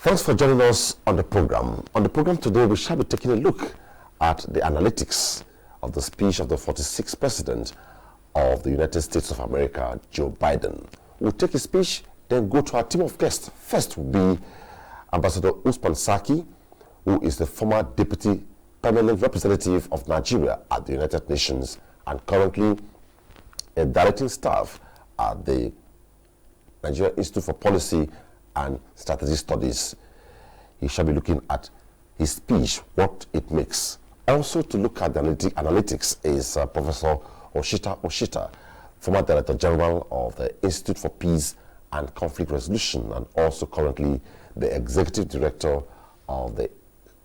Thanks for joining us on the program. On the program today, we shall be taking a look at the analytics of the speech of the 46th President of the United States of America, Joe Biden. We'll take his speech, then go to our team of guests. First will be Ambassador Usman Sarki, who is the former Deputy Permanent Representative of Nigeria at the United Nations and currently a directing staff at the Nigeria Institute for Policy and Strategic Studies. He shall be looking at his speech, what it makes. Also to look at the analytics is Professor Oshita, former Director General of the Institute for Peace and Conflict Resolution and also currently the Executive Director of the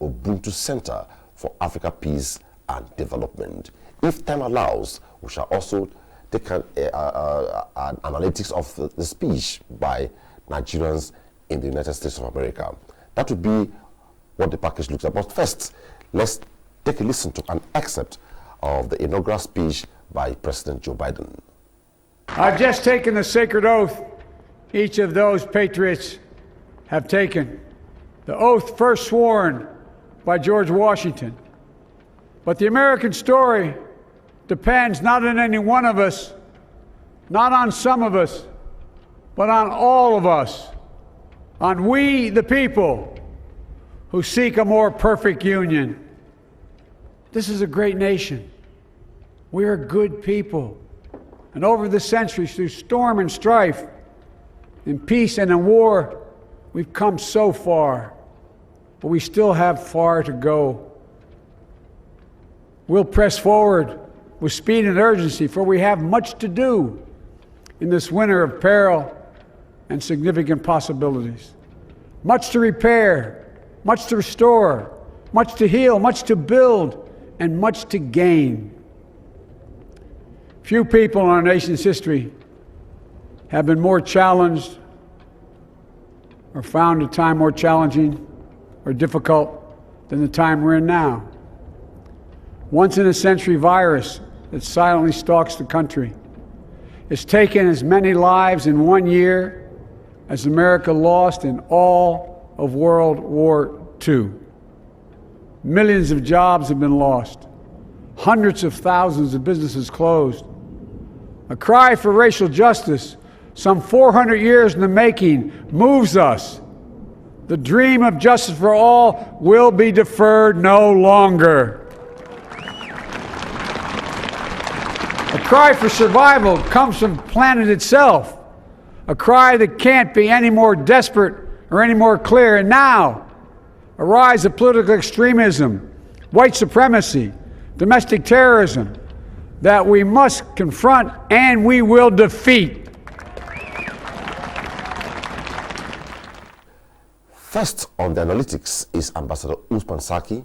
Ubuntu Center for Africa Peace and Development. If time allows, we shall also take an analytics of the speech by Nigerians in the United States of America. That would be what the package looks like. But first, let's take a listen to an excerpt of the inaugural speech by President Joe Biden. I've just taken the sacred oath each of those patriots have taken. The oath first sworn by George Washington. But the American story depends not on any one of us, not on some of us, but on all of us, on we the people who seek a more perfect union. This is a great nation. We are good people. And over the centuries, through storm and strife, in peace and in war, we've come so far, but we still have far to go. We'll press forward with speed and urgency, for we have much to do in this winter of peril and significant possibilities. Much to repair, much to restore, much to heal, much to build, and much to gain. Few people in our nation's history have been more challenged or found a time more challenging or difficult than the time we're in now. Once-in-a-century virus that silently stalks the country. It's taken as many lives in 1 year as America lost in all of World War II. Millions of jobs have been lost. Hundreds of thousands of businesses closed. A cry for racial justice, some 400 years in the making, moves us. The dream of justice for all will be deferred no longer. A cry for survival comes from the planet itself, a cry that can't be any more desperate or any more clear. And now, a rise of political extremism, white supremacy, domestic terrorism, that we must confront and we will defeat. First on the analytics is Ambassador Usman Sarki,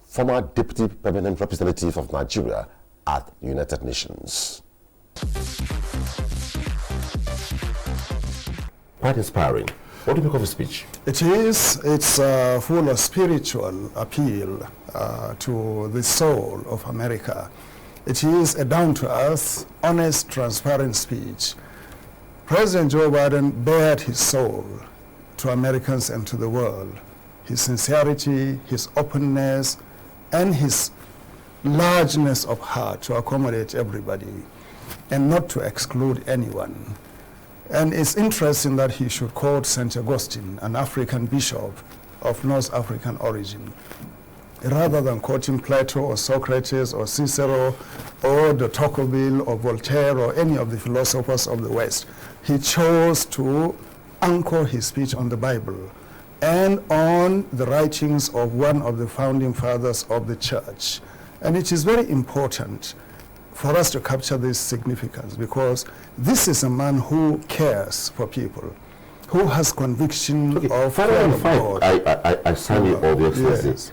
former Deputy Permanent Representative of Nigeria at the United Nations. Quite inspiring. What do you make of the speech? It is. It's full of spiritual appeal to the soul of America. It is a down-to-earth, honest, transparent speech. President Joe Biden bared his soul to Americans and to the world. His sincerity, his openness, and his largeness of heart to accommodate everybody and not to exclude anyone. And it's interesting that he should quote St. Augustine, an African bishop of North African origin, rather than quoting Plato or Socrates or Cicero or de Tocqueville or Voltaire or any of the philosophers of the West. He chose to anchor his speech on the Bible and on the writings of one of the founding fathers of the church. And it is very important for us to capture this significance, because this is a man who cares for people, who has conviction of fear of God. I sign you all the exercises.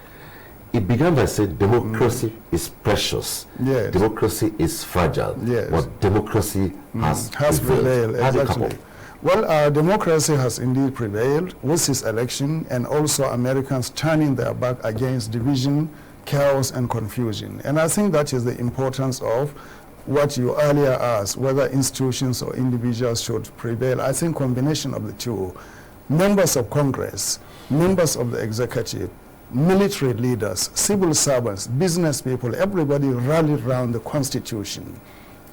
It began by saying democracy is precious. Yes. Democracy is fragile. Yes. But democracy has prevailed. Exactly. Well, democracy has indeed prevailed with this election, and also Americans turning their back against division, chaos, and confusion. And I think that is the importance of what you earlier asked, whether institutions or individuals should prevail. I think combination of the two members of Congress, members of the executive, military leaders, civil servants, business people, everybody rallied around the Constitution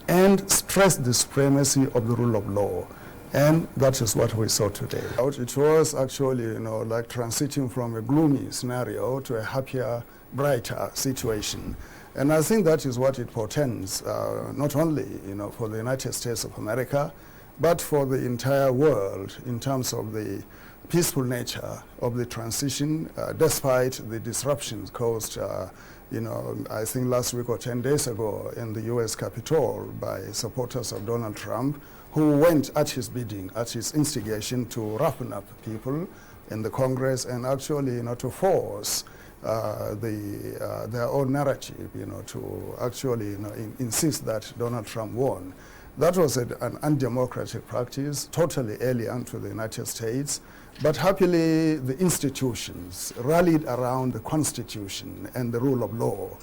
and stressed the supremacy of the rule of law. And that is what we saw today. It was actually, like transiting from a gloomy scenario to a happier, brighter situation. And I think that is what it portends, not only, for the United States of America, but for the entire world in terms of the peaceful nature of the transition, despite the disruptions caused, I think last week or 10 days ago in the U.S. Capitol by supporters of Donald Trump, who went at his bidding, at his instigation, to roughen up people in the Congress and actually, to force their own narrative, to actually, insist that Donald Trump won. That was an undemocratic practice, totally alien to the United States. But happily, the institutions rallied around the Constitution and the rule of law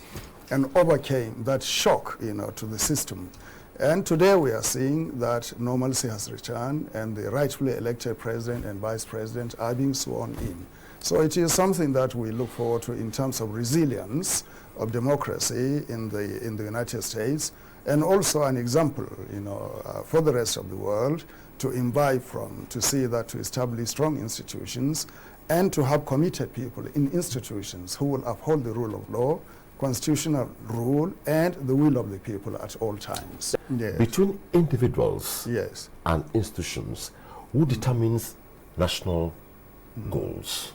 and overcame that shock, to the system. And today we are seeing that normalcy has returned and the rightfully elected president and vice president are being sworn in. So it is something that we look forward to in terms of resilience of democracy in the United States, and also an example, for the rest of the world to imbibe from, to see that, to establish strong institutions and to have committed people in institutions who will uphold the rule of law, constitutional rule, and the will of the people at all times. Yes. Between individuals yes. and institutions, who determines national goals?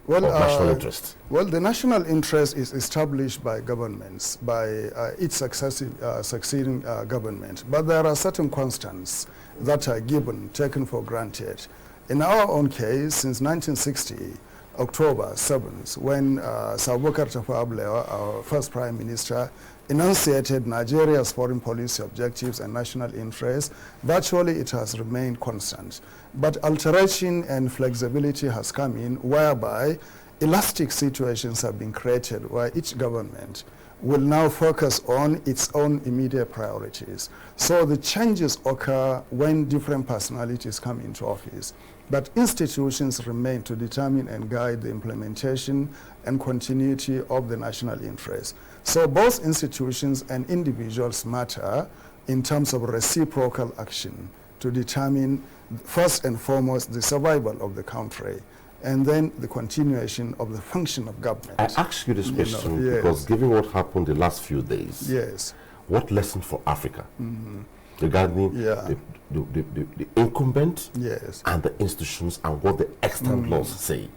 Well, national interest? Well, the national interest is established by governments, by each succeeding government. But there are certain constants that are given, taken for granted. In our own case, since 1960, October 7th, when Sir Bokar Tafawa Balewa, our first Prime Minister, enunciated Nigeria's foreign policy objectives and national interests, virtually it has remained constant. But alteration and flexibility has come in, whereby elastic situations have been created where each government will now focus on its own immediate priorities. So the changes occur when different personalities come into office. But institutions remain to determine and guide the implementation and continuity of the national interest. So both institutions and individuals matter in terms of reciprocal action to determine, first and foremost, the survival of the country, and then the continuation of the function of government. I ask you this question yes. because given what happened the last few days, yes. what lesson for Africa regarding the incumbent yes. and the institutions and what the extant laws say?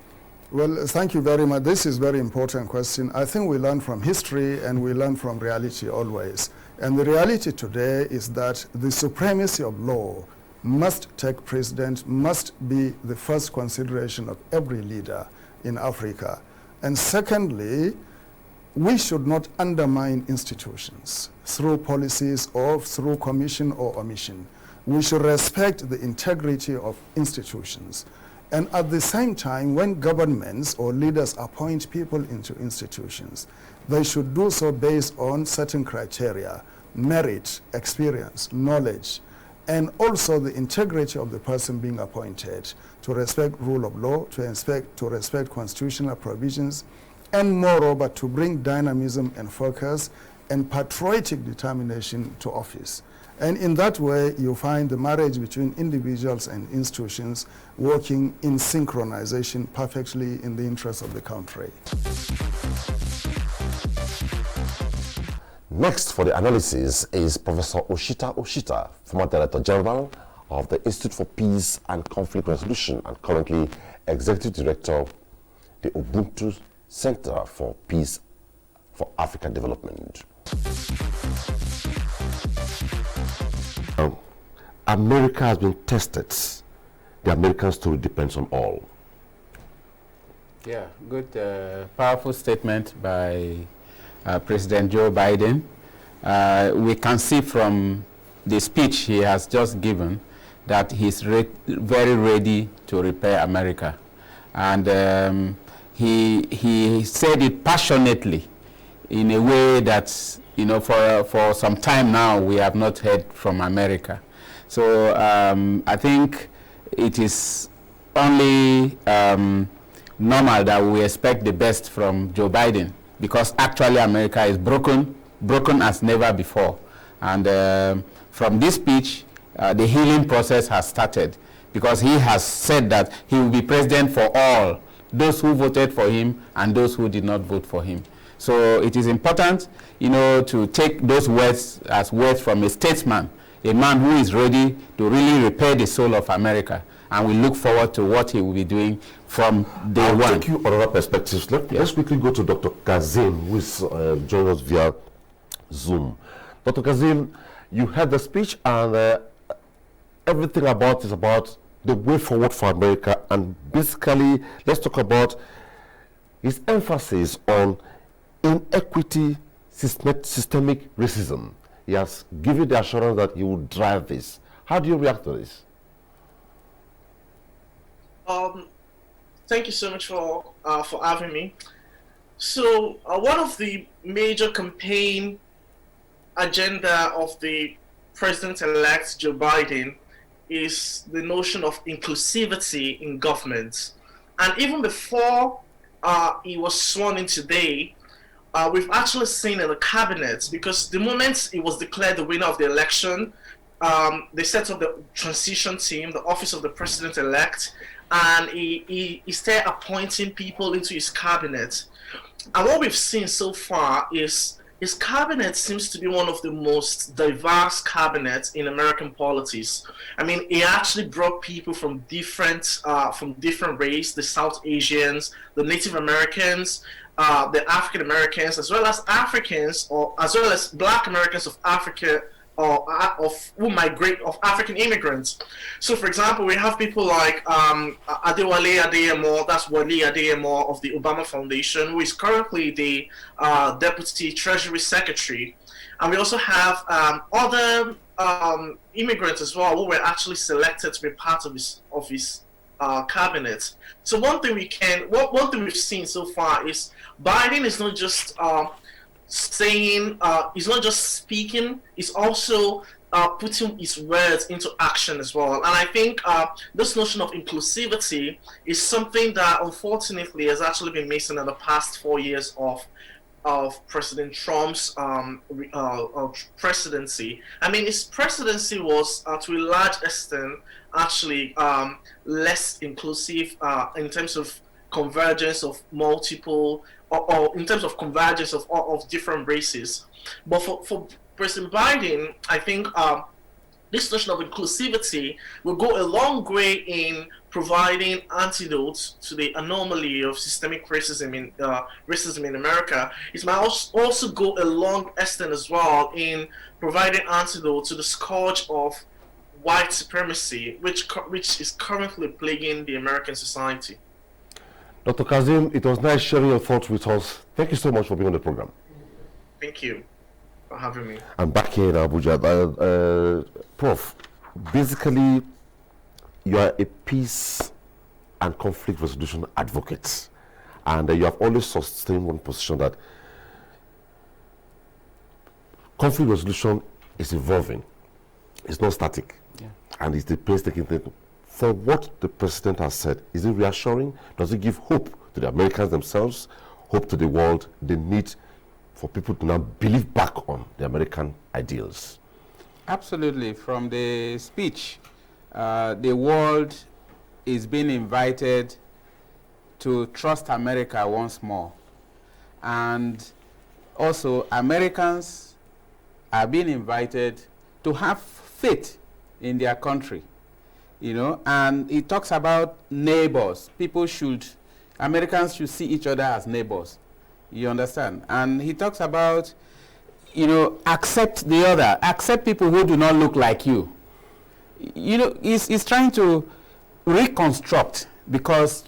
Well, thank you very much. This is a very important question. I think we learn from history and we learn from reality always. And the reality today is that the supremacy of law must take precedence, must be the first consideration of every leader in Africa. And secondly, we should not undermine institutions through policies or through commission or omission. We should respect the integrity of institutions. And at the same time, when governments or leaders appoint people into institutions, they should do so based on certain criteria: merit, experience, knowledge, and also the integrity of the person being appointed, to respect rule of law, to respect constitutional provisions, and moreover, to bring dynamism and focus and patriotic determination to office. And in that way, you find the marriage between individuals and institutions working in synchronization perfectly in the interest of the country. Next for the analysis is Professor Oshita, former Director General of the Institute for Peace and Conflict Resolution and currently Executive Director of the Ubuntu Center for Peace for African Development. America has been tested. The American story depends on all. Yeah, good, powerful statement by President Joe Biden. We can see from the speech he has just given that he's very ready to repair America. And he said it passionately in a way that, for some time now we have not heard from America. So I think it is only normal that we expect the best from Joe Biden, because actually America is broken as never before. And from this speech, the healing process has started, because he has said that he will be president for all, those who voted for him and those who did not vote for him. So it is important, to take those words as words from a statesman, a man who is ready to really repair the soul of America. And we look forward to what he will be doing from day one. I'll take you on other perspectives. Let's quickly go to Dr. Kazim, who is joining us via Zoom. Dr. Kazim, you heard the speech, and everything about is about the way forward for America. And basically, let's talk about his emphasis on inequity, systemic racism. He has given the assurance that he will drive this. How do you react to this? Thank you so much for having me. So one of the major campaign agenda of the President-elect Joe Biden is the notion of inclusivity in government. And even before he was sworn in today, we've actually seen in the cabinet, because the moment he was declared the winner of the election, they set up the transition team, the office of the president-elect, and he started appointing people into his cabinet. And what we've seen so far is his cabinet seems to be one of the most diverse cabinets in American politics. I mean, he actually brought people from different race, the South Asians, the Native Americans, the African Americans, as well as Africans, or as well as Black Americans of Africa, or who migrate, of African immigrants. So, for example, we have people like Adewale Adeyemo, that's Wale Adeyemo of the Obama Foundation, who is currently the Deputy Treasury Secretary. And we also have other immigrants as well, who were actually selected to be part of his cabinet. So one thing we've seen so far is Biden is not just saying, he's not just speaking, he's also putting his words into action as well. And I think this notion of inclusivity is something that unfortunately has actually been missing in the past 4 years of President Trump's presidency. I mean, his presidency was to a large extent actually less inclusive in terms of convergence of multiple, or in terms of convergence of different races. But for President Biden, I think this notion of inclusivity will go a long way in providing antidotes to the anomaly of systemic racism in America. It might also go a long extent as well in providing antidote to the scourge of white supremacy, which is currently plaguing the American society. Dr. Kazim, it was nice sharing your thoughts with us. Thank you so much for being on the program. Thank you for having me. I'm back here in Abuja. Prof, basically, you are a peace and conflict resolution advocate. And you have always sustained one position, that conflict resolution is evolving. It's not static. Yeah. And it's the painstaking thing. For what the president has said, is it reassuring? Does it give hope to the Americans themselves, hope to the world, the need for people to now believe back on the American ideals? Absolutely. From the speech, the world is being invited to trust America once more. And also, Americans are being invited to have faith in their country. And he talks about neighbors. Americans should see each other as neighbors. You understand? And he talks about, accept the other, accept people who do not look like you. He's trying to reconstruct, because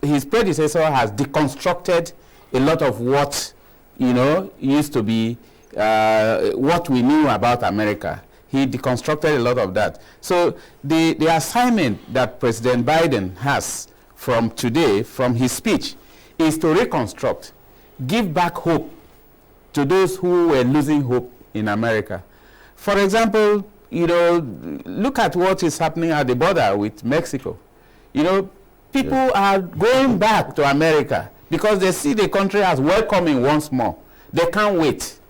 his predecessor has deconstructed a lot of what, used to be what we knew about America. He deconstructed a lot of that. So the assignment that President Biden has from today, from his speech, is to reconstruct, give back hope to those who were losing hope in America. For example, look at what is happening at the border with Mexico. You know, people are going back to America because they see the country as welcoming once more. They can't wait.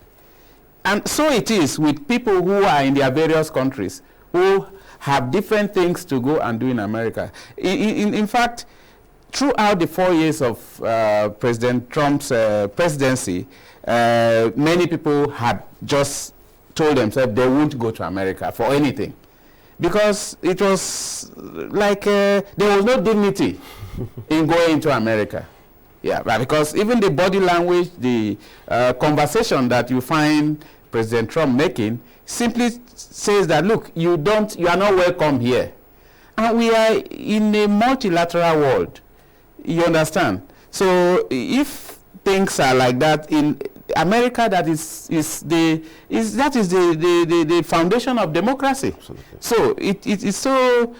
And so it is with people who are in their various countries, who have different things to go and do in America. In fact, throughout the 4 years of President Trump's presidency, many people had just told themselves they won't go to America for anything, because it was like there was no dignity in going to America. Yeah, because even the body language, the conversation that you find President Trump making simply says that, look, you are not welcome here. And we are in a multilateral world. You understand? So if things are like that in America, that is the foundation of democracy. Absolutely. So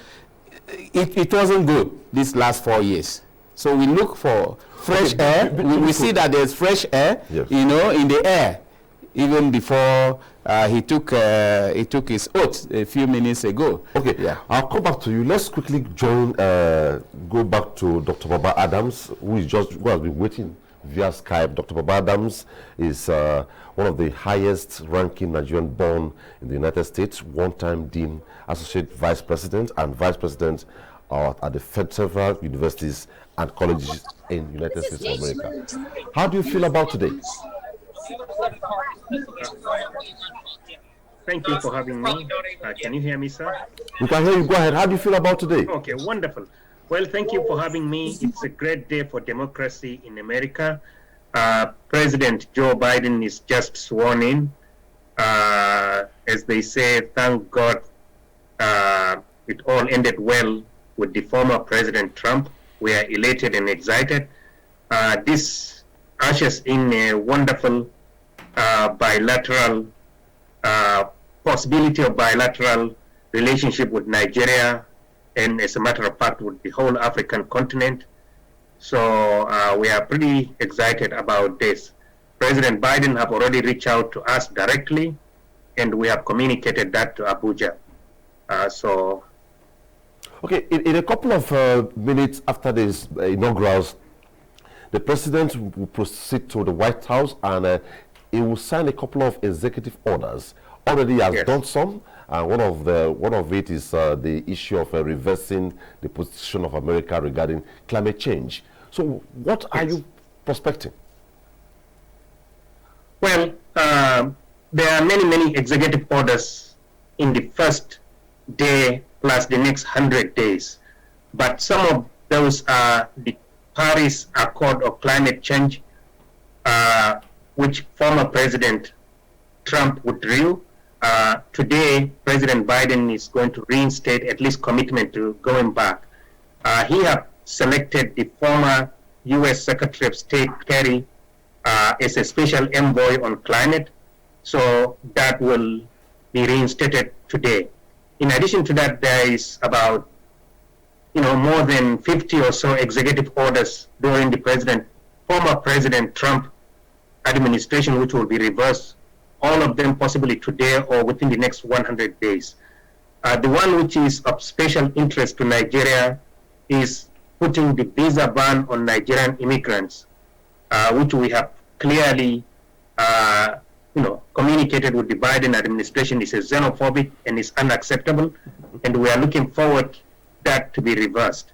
it wasn't good these last 4 years. So we look for fresh air. We see that there's fresh air, yes, you know, in the air, even before he took his oath a few minutes ago. Okay, yeah. I'll come back to you. Let's quickly go back to Dr. Baba Adams, who has been waiting via Skype. Dr. Baba Adams is one of the highest ranking Nigerian born in the United States, one-time Dean, Associate Vice President, and Vice President at the several universities and colleges in the United States of America. How do you feel about today? Thank you for having me. Can you hear me, sir? We can hear you. Go ahead. How do you feel about today? Okay, wonderful. Well, thank you for having me. It's a great day for democracy in America. President Joe Biden is just sworn in. As they say, thank God it all ended well with the former President Trump. We are elated and excited. This ushers in a wonderful bilateral possibility of bilateral relationship with Nigeria, and as a matter of fact with the whole African continent. So we are pretty excited about this. President Biden have already reached out to us directly, and we have communicated that to Abuja. Okay, in a couple of minutes after this inaugurals, the president will proceed to the White House and he will sign a couple of executive orders. Already he has done some. One of it is the issue of reversing the position of America regarding climate change. So what are you prospecting? Well, there are many executive orders in the first day plus the next 100 days. But some of those are the Paris Accord of climate change, which former President Trump withdrew. Today, President Biden is going to reinstate at least commitment to going back. He has selected the former U.S. Secretary of State Kerry as a special envoy on climate, so that will be reinstated today. In addition to that, there is about more than 50 or so executive orders during the former President Trump administration, which will be reversed, all of them possibly today or within the next 100 days. The one which is of special interest to Nigeria is putting the visa ban on Nigerian immigrants, which we have clearly communicated with the Biden administration is xenophobic and is unacceptable, and we are looking forward that to be reversed.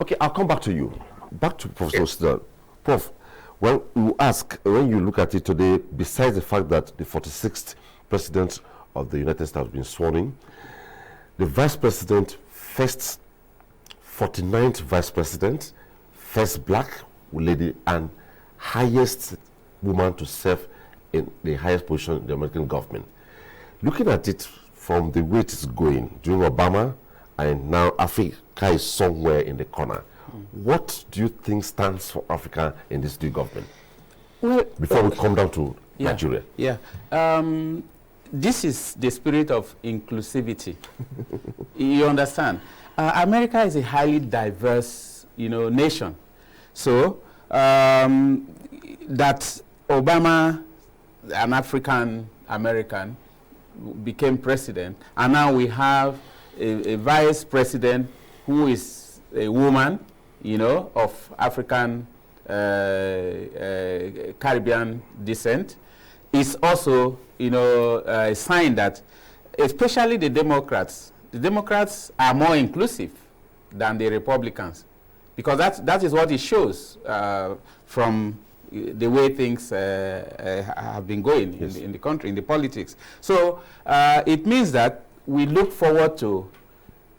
Okay, I'll come back to you. Back to Professor Oshita. Prof, well, you ask, when you look at it today, besides the fact that the 46th President of the United States has been sworn in, the Vice President, first 49th Vice President, first black lady, and highest woman to serve in the highest position in the American government. Looking at it from the way it is going, during Obama, and now Africa is somewhere in the corner. What do you think stands for Africa in this new government? Well, before we come down to Nigeria. Yeah. This is the spirit of inclusivity. You understand? America is a highly diverse, nation. So that Obama, an African American, became president, and now we have a vice president who is a woman, you know, of African Caribbean descent, is also, you know, a sign that, especially the Democrats are more inclusive than the Republicans, because that is what it shows from the way things have been going in the country, in the politics. So it means that we look forward to,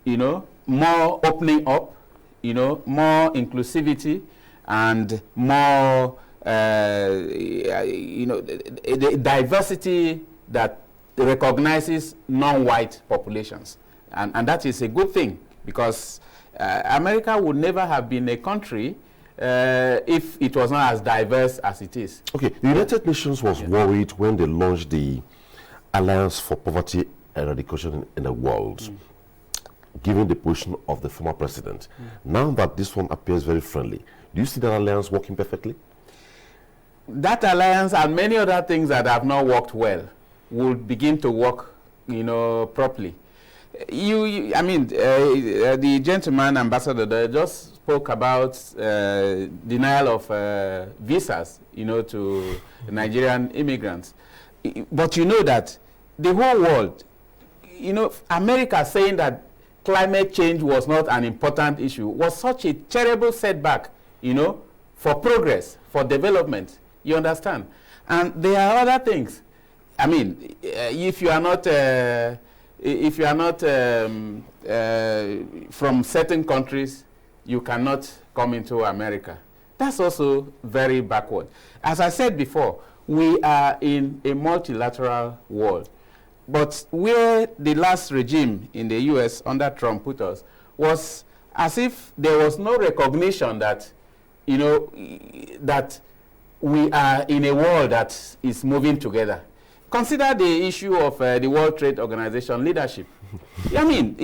you know, more opening up, you know, more inclusivity, and more, you know, the diversity that recognizes non-white populations. And that is a good thing, because America would never have been a country if it was not as diverse as it is. Okay, the United Nations was worried when they launched the Alliance for Poverty Eradication in the world, given the position of the former president. Now that this one appears very friendly, do you see that alliance working perfectly? That alliance and many other things that have not worked well will begin to work, you know, properly. I mean, the gentleman ambassador just spoke about denial of visas, you know, to Nigerian immigrants. But you know that the whole world, you know, America saying that climate change was not an important issue was such a terrible setback, you know, for progress, for development. You understand? And there are other things. I mean, if you are not from certain countries, you cannot come into America. That's also very backward. As I said before, we are in a multilateral world. But where the last regime in the US under Trump put us was as if there was no recognition that, you know, that we are in a world that is moving together. Consider the issue of the World Trade Organization leadership. I mean,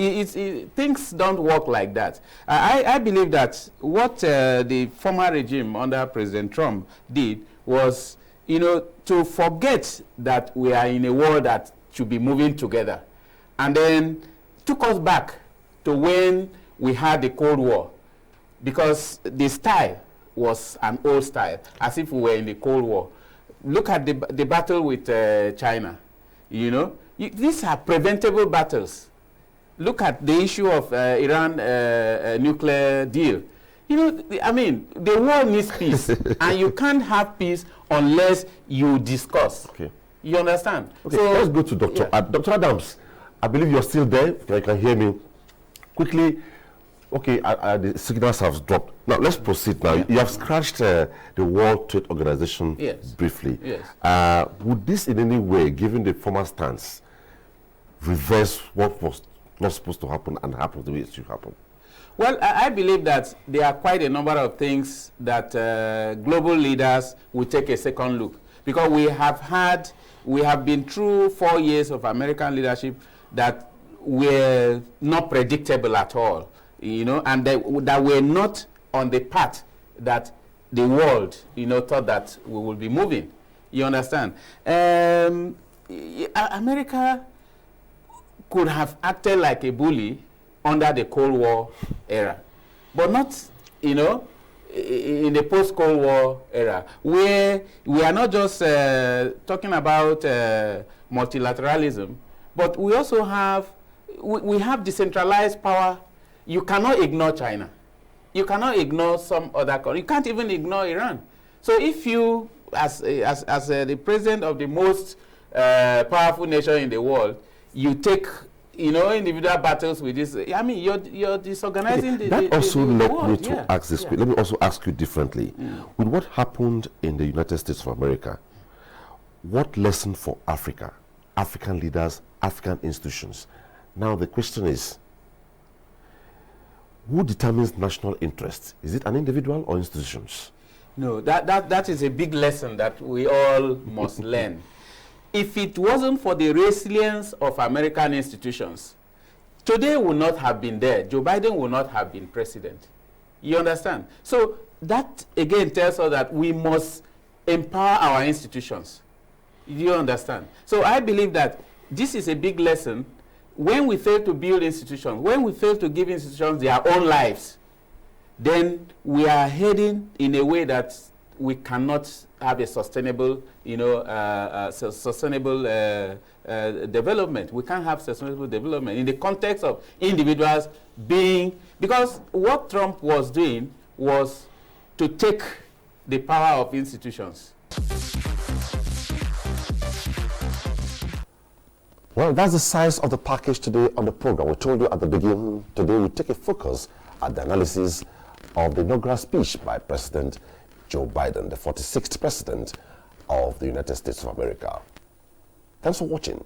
things don't work like that. I believe that what the former regime under President Trump did was, you know, to forget that we are in a world that should be moving together, and then took us back to when we had the Cold War, because the style was an old style, as if we were in the Cold War. Look at the battle with China. You know, these are preventable battles. Look at the issue of Iran nuclear deal. You know, I mean, the world needs peace, and you can't have peace unless you discuss. Okay. You understand? Okay, so let's go to Dr. Dr. Adams. I believe you're still there. You can hear me. Quickly, okay, the signals have dropped. Now, let's proceed now. You have scratched the World Trade Organization briefly. Yes. Would this in any way, given the former stance, reverse what was not supposed to happen and happen the way it should happen? Well, I believe that there are quite a number of things that global leaders will take a second look, because we have been through 4 years of American leadership that were not predictable at all, you know, and that were not on the path that the world, you know, thought that we will be moving. You understand? America could have acted like a bully under the Cold War era, but not, you know, in the post-Cold War era, where we are not just talking about multilateralism, but we also have, we have decentralized power. You cannot ignore China. You cannot ignore some other country. You can't even ignore Iran. So if you, as the president of the most powerful nation in the world, you take, you know, individual battles with this, I mean, you're disorganizing the That also led me to yeah. ask this. Let me also ask you differently. With what happened in the United States of America, what lesson for Africa, African leaders, African institutions? Now the question is, who determines national interest? Is it an individual or institutions? No, that is a big lesson that we all must learn. If it wasn't for the resilience of American institutions, today would not have been there. Joe Biden would not have been president. You understand? So that again tells us that we must empower our institutions. You understand? So I believe that this is a big lesson when we fail to build institutions, when we fail to give institutions their own lives, then we are heading in a way that we cannot have a sustainable, sustainable development. We can't have sustainable development in the context of individuals being, because what Trump was doing was to take the power of institutions. Well, that's the size of the package today on the program. We told you at the beginning, today we take a focus at the analysis of the inaugural speech by President Joe Biden, the 46th President of the United States of America. Thanks for watching.